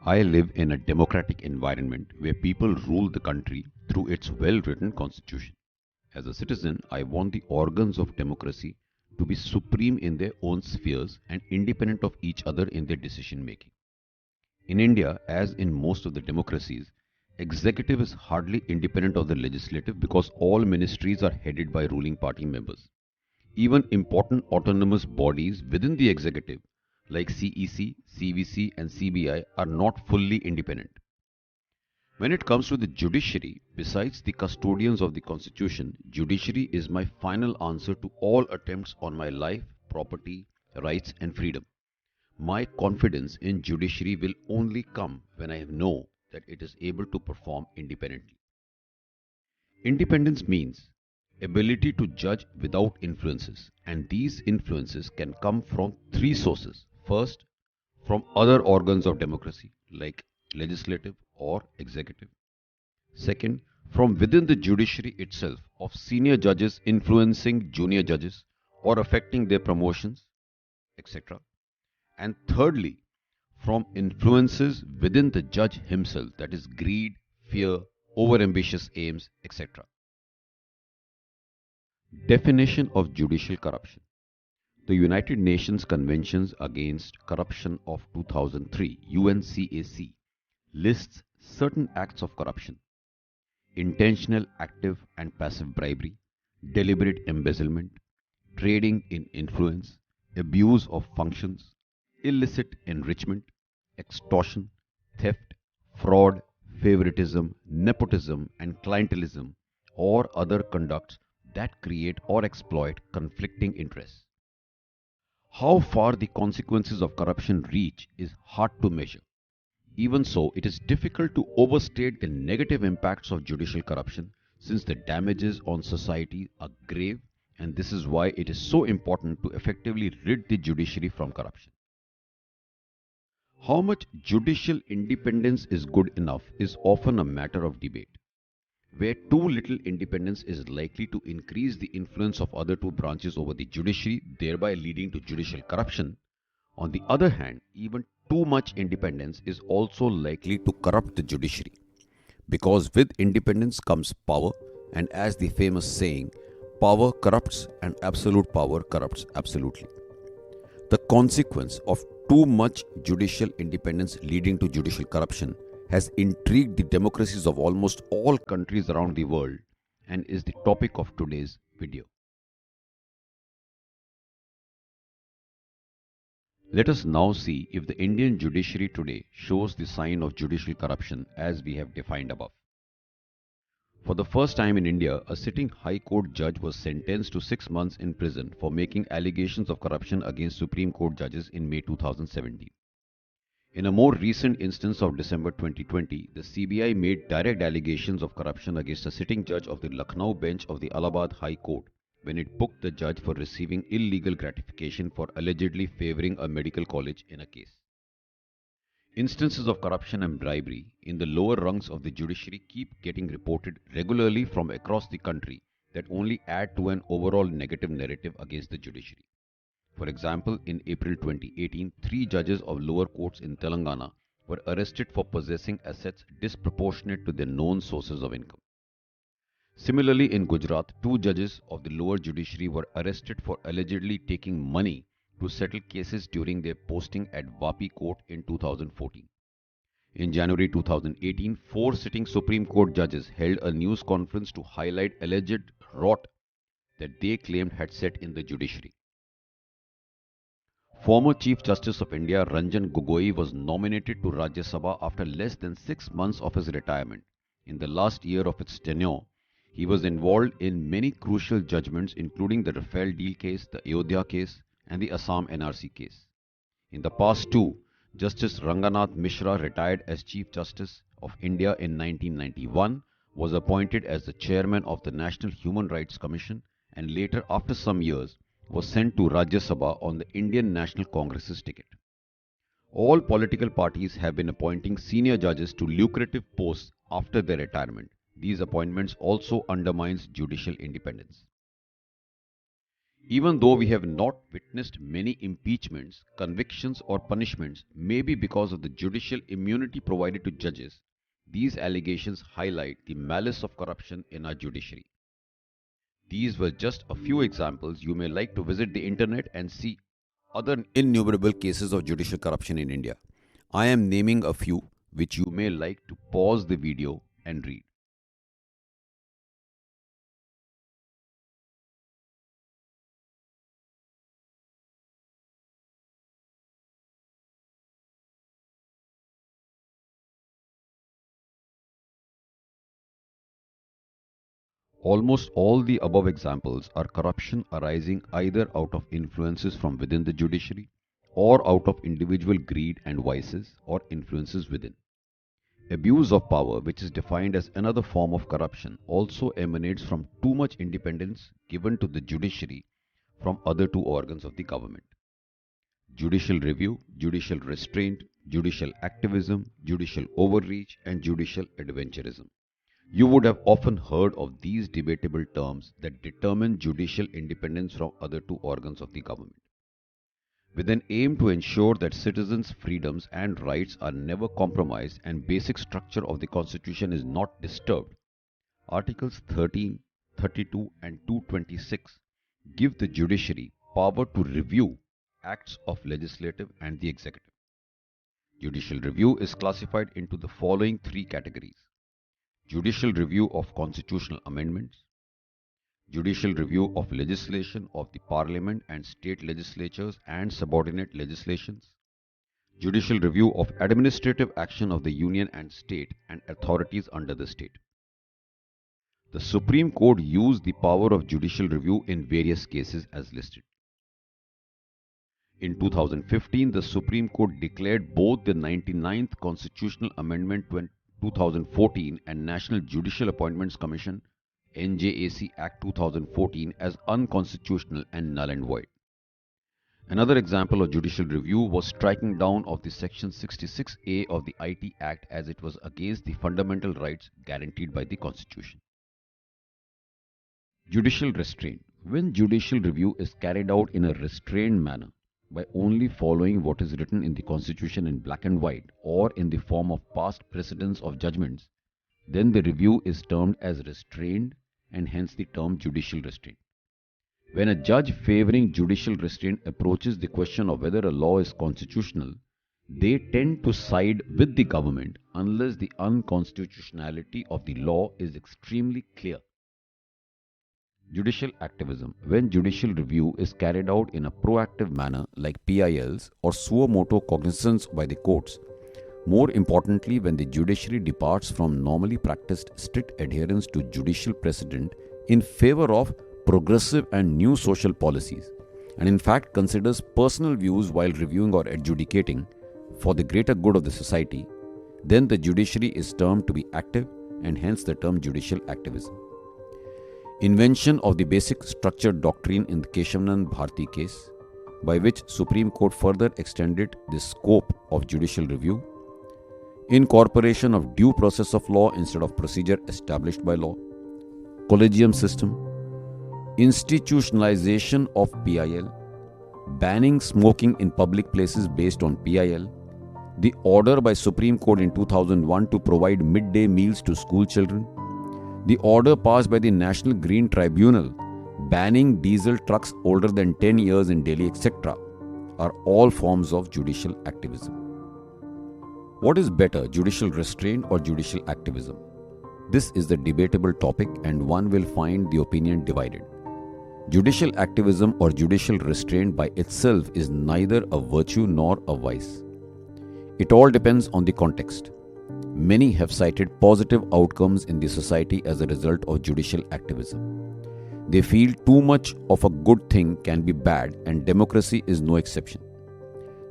I live in a democratic environment where people rule the country through its well-written constitution. As a citizen, I want the organs of democracy to be supreme in their own spheres and independent of each other in their decision making. In India, as in most of the democracies, executive is hardly independent of the legislative because all ministries are headed by ruling party members. Even important autonomous bodies within the executive, like CEC, CVC, and CBI, are not fully independent. When it comes to the judiciary, besides the custodians of the constitution, judiciary is my final answer to all attempts on my life, property, rights, and freedom. My confidence in judiciary will only come when I know that it is able to perform independently. Independence means ability to judge without influences, and these influences can come from three sources. First, from other organs of democracy like legislative or executive. Second, from within the judiciary itself of senior judges influencing junior judges or affecting their promotions, etc. And thirdly, from influences within the judge himself, that is greed, fear, overambitious aims, etc. Definition of judicial corruption. The United Nations Conventions Against Corruption of 2003, UNCAC, lists certain acts of corruption: intentional, active, and passive bribery, deliberate embezzlement, trading in influence, abuse of functions, illicit enrichment, extortion, theft, fraud, favoritism, nepotism, and clientelism, or other conducts that create or exploit conflicting interests. How far the consequences of corruption reach is hard to measure. Even so, it is difficult to overstate the negative impacts of judicial corruption since the damages on society are grave, and this is why it is so important to effectively rid the judiciary from corruption. How much judicial independence is good enough is often a matter of debate. Where too little independence is likely to increase the influence of other two branches over the judiciary, thereby leading to judicial corruption. On the other hand, even too much independence is also likely to corrupt the judiciary. Because with independence comes power, and as the famous saying, power corrupts and absolute power corrupts absolutely. The consequence of too much judicial independence leading to judicial corruption has intrigued the democracies of almost all countries around the world and is the topic of today's video. Let us now see if the Indian judiciary today shows the sign of judicial corruption as we have defined above. For the first time in India, a sitting High Court judge was sentenced to 6 months in prison for making allegations of corruption against Supreme Court judges in May 2017. In a more recent instance of December 2020, the CBI made direct allegations of corruption against a sitting judge of the Lucknow bench of the Allahabad High Court when it booked the judge for receiving illegal gratification for allegedly favoring a medical college in a case. Instances of corruption and bribery in the lower rungs of the judiciary keep getting reported regularly from across the country that only add to an overall negative narrative against the judiciary. For example, in April 2018, 3 judges of lower courts in Telangana were arrested for possessing assets disproportionate to their known sources of income. Similarly, in Gujarat, 2 judges of the lower judiciary were arrested for allegedly taking money to settle cases during their posting at Vapi Court in 2014. In January 2018, 4 sitting Supreme Court judges held a news conference to highlight alleged rot that they claimed had set in the judiciary. Former Chief Justice of India Ranjan Gogoi was nominated to Rajya Sabha after less than 6 months of his retirement. In the last year of its tenure, he was involved in many crucial judgments including the Rafale deal case, the Ayodhya case and the Assam NRC case. In the past too, Justice Ranganath Mishra, retired as Chief Justice of India in 1991, was appointed as the chairman of the National Human Rights Commission and later, after some years, was sent to Rajya Sabha on the Indian National Congress's ticket. All political parties have been appointing senior judges to lucrative posts after their retirement. These appointments also undermines judicial independence. Even though we have not witnessed many impeachments, convictions, or punishments, maybe because of the judicial immunity provided to judges, these allegations highlight the malice of corruption in our judiciary. These were just a few examples. You may like to visit the internet and see other innumerable cases of judicial corruption in India. I am naming a few which you may like to pause the video and read. Almost all the above examples are corruption arising either out of influences from within the judiciary or out of individual greed and vices or influences within. Abuse of power, which is defined as another form of corruption, also emanates from too much independence given to the judiciary from other two organs of the government: judicial review, judicial restraint, judicial activism, judicial overreach, and judicial adventurism. You would have often heard of these debatable terms that determine judicial independence from other two organs of the government. With an aim to ensure that citizens' freedoms and rights are never compromised and basic structure of the Constitution is not disturbed, Articles 13, 32, and 226 give the judiciary power to review acts of legislative and the executive. Judicial review is classified into the following three categories: judicial review of constitutional amendments, judicial review of legislation of the parliament and state legislatures and subordinate legislations, judicial review of administrative action of the union and state and authorities under the state. The Supreme Court used the power of judicial review in various cases as listed. In 2015, the Supreme Court declared both the 99th Constitutional Amendment 2014 and National Judicial Appointments Commission NJAC Act 2014 as unconstitutional and null and void. Another example of judicial review was striking down of the Section 66A of the IT Act as it was against the fundamental rights guaranteed by the Constitution. Judicial restraint. When judicial review is carried out in a restrained manner by only following what is written in the Constitution in black and white or in the form of past precedents of judgments, then the review is termed as restrained and hence the term judicial restraint. When a judge favoring judicial restraint approaches the question of whether a law is constitutional, they tend to side with the government unless the unconstitutionality of the law is extremely clear. Judicial activism. When judicial review is carried out in a proactive manner like PILs or suo motu cognizance by the courts, more importantly when the judiciary departs from normally practiced strict adherence to judicial precedent in favor of progressive and new social policies, and in fact considers personal views while reviewing or adjudicating for the greater good of the society, then the judiciary is termed to be active and hence the term judicial activism. Invention of the basic structured doctrine in the Keshavanand Bharti case, by which Supreme Court further extended the scope of judicial review. Incorporation of due process of law instead of procedure established by law. Collegium system. Institutionalization of PIL. Banning smoking in public places based on PIL. The order by Supreme Court in 2001 to provide midday meals to school children. The order passed by the National Green Tribunal banning diesel trucks older than 10 years in Delhi, etc., are all forms of judicial activism. What is better, judicial restraint or judicial activism? This is the debatable topic and one will find the opinion divided. Judicial activism or judicial restraint by itself is neither a virtue nor a vice. It all depends on the context. Many have cited positive outcomes in the society as a result of judicial activism. They feel too much of a good thing can be bad, and democracy is no exception.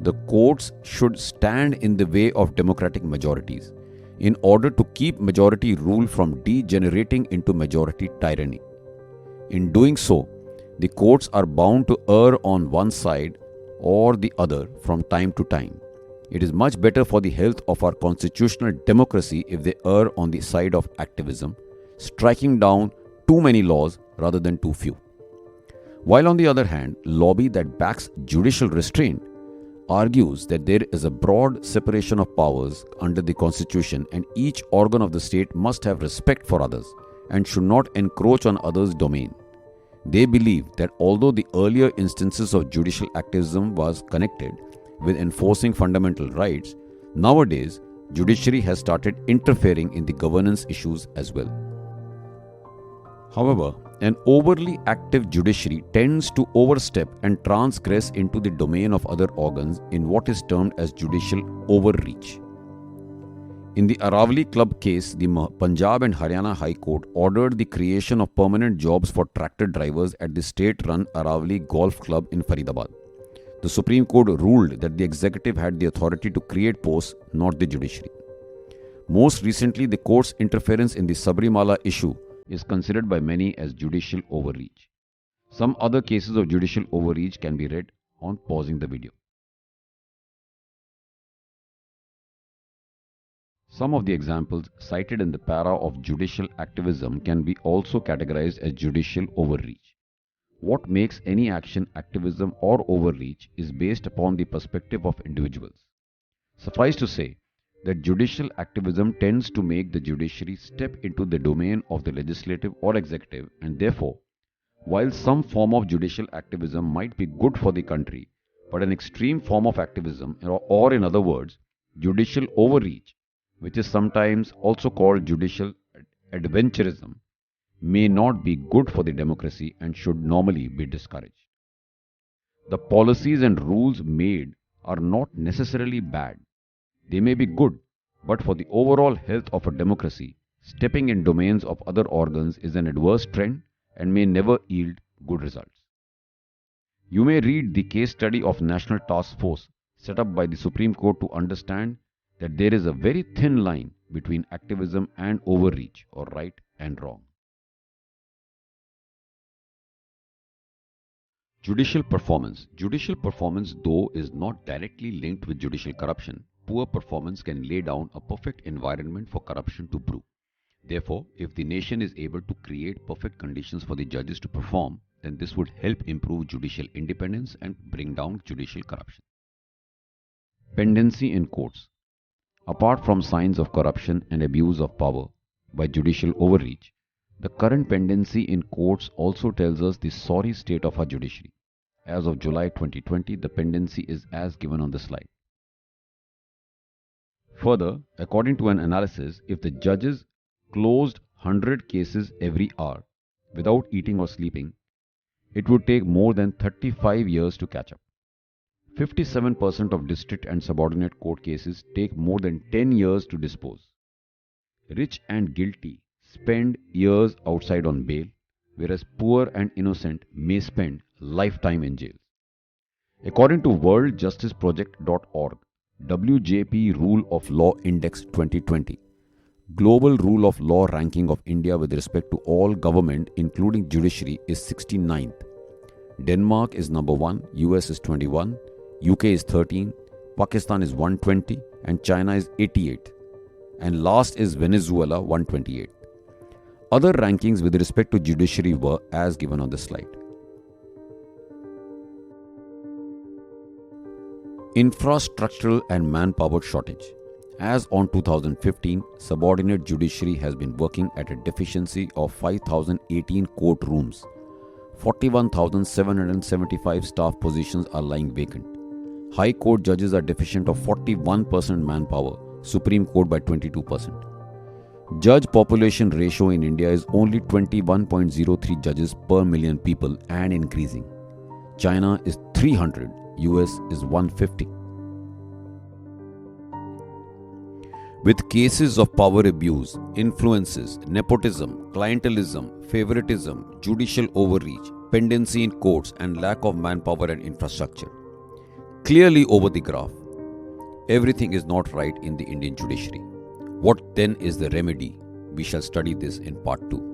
The courts should stand in the way of democratic majorities in order to keep majority rule from degenerating into majority tyranny. In doing so, the courts are bound to err on one side or the other from time to time. It is much better for the health of our constitutional democracy if they err on the side of activism, striking down too many laws rather than too few. While on the other hand, lobby that backs judicial restraint argues that there is a broad separation of powers under the Constitution and each organ of the state must have respect for others and should not encroach on others' domain. They believe that although the earlier instances of judicial activism was connected with enforcing fundamental rights, nowadays judiciary has started interfering in the governance issues as well. However, an overly active judiciary tends to overstep and transgress into the domain of other organs in what is termed as judicial overreach. In the Aravali Club case, the Punjab and Haryana High Court ordered the creation of permanent jobs for tractor drivers at the state-run Aravali Golf Club in Faridabad. The Supreme Court ruled that the executive had the authority to create posts, not the judiciary. Most recently, the court's interference in the Sabrimala issue is considered by many as judicial overreach. Some other cases of judicial overreach can be read on pausing the video. Some of the examples cited in the para of judicial activism can be also categorized as judicial overreach. What makes any action activism or overreach is based upon the perspective of individuals. Suffice to say that judicial activism tends to make the judiciary step into the domain of the legislative or executive, and therefore, while some form of judicial activism might be good for the country, but an extreme form of activism, or in other words, judicial overreach, which is sometimes also called judicial adventurism, may not be good for the democracy and should normally be discouraged. The policies and rules made are not necessarily bad. They may be good, but for the overall health of a democracy, stepping in domains of other organs is an adverse trend and may never yield good results. You may read the case study of National Task Force set up by the Supreme Court to understand that there is a very thin line between activism and overreach, or right and wrong. Judicial performance. Judicial performance, though, is not directly linked with judicial corruption. Poor performance can lay down a perfect environment for corruption to brew. Therefore, if the nation is able to create perfect conditions for the judges to perform, then this would help improve judicial independence and bring down judicial corruption. Pendency in courts. Apart from signs of corruption and abuse of power by judicial overreach, the current pendency in courts also tells us the sorry state of our judiciary. As of July 2020, the pendency is as given on the slide. Further, according to an analysis, if the judges closed 100 cases every hour without eating or sleeping, it would take more than 35 years to catch up. 57% of district and subordinate court cases take more than 10 years to dispose. Rich and guilty spend years outside on bail, whereas poor and innocent may spend lifetime in jail. According to worldjusticeproject.org, WJP Rule of Law Index 2020, Global Rule of Law ranking of India with respect to all government, including judiciary, is 69th. Denmark is number 1, US is 21, UK is 13, Pakistan is 120, and China is 88. And last is Venezuela, 128. Other rankings with respect to judiciary were as given on the slide. Infrastructural and manpower shortage. As on 2015, subordinate judiciary has been working at a deficiency of 5,018 courtrooms. 41,775 staff positions are lying vacant. High Court judges are deficient of 41% manpower, Supreme Court by 22%. Judge population ratio in India is only 21.03 judges per million people and increasing. China is 300, US is 150. With cases of power abuse, influences, nepotism, clientelism, favoritism, judicial overreach, pendency in courts, and lack of manpower and infrastructure clearly over the graph, everything is not right in the Indian judiciary. What then is the remedy? We shall study this in part 2.